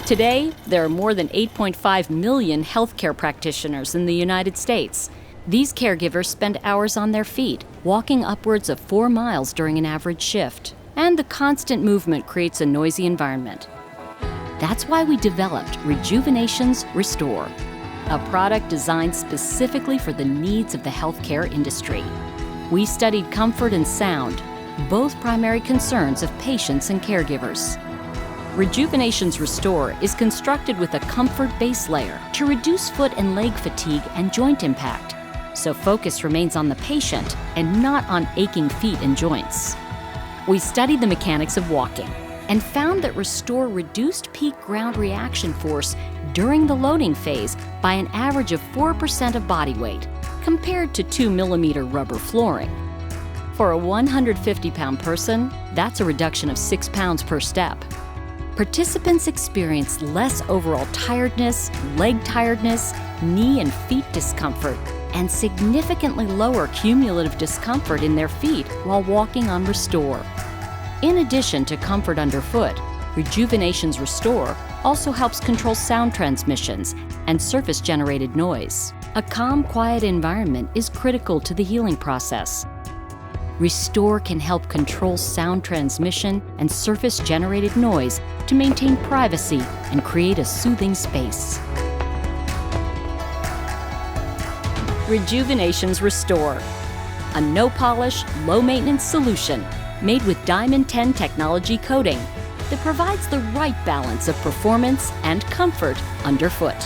Today, there are more than 8.5 million healthcare practitioners in the United States. These caregivers spend hours on their feet, walking upwards of 4 miles during an average shift. And the constant movement creates a noisy environment. That's why we developed Rejuvenations Restore, a product designed specifically for the needs of the healthcare industry. We studied comfort and sound, both primary concerns of patients and caregivers. Rejuvenations Restore is constructed with a comfort base layer to reduce foot and leg fatigue and joint impact, so focus remains on the patient and not on aching feet and joints. We studied the mechanics of walking and found that Restore reduced peak ground reaction force during the loading phase by an average of 4% of body weight, compared to 2mm rubber flooring. For a 150-pound person, that's a reduction of 6 pounds per step. Participants experienced less overall tiredness, leg tiredness, knee and feet discomfort, and significantly lower cumulative discomfort in their feet while walking on Restore. In addition to comfort underfoot, Rejuvenations Restore also helps control sound transmissions and surface-generated noise. A calm, quiet environment is critical to the healing process. Restore can help control sound transmission and surface-generated noise to maintain privacy and create a soothing space. Rejuvenations Restore, a no-polish, low-maintenance solution made with Diamond 10 technology coating that provides the right balance of performance and comfort underfoot.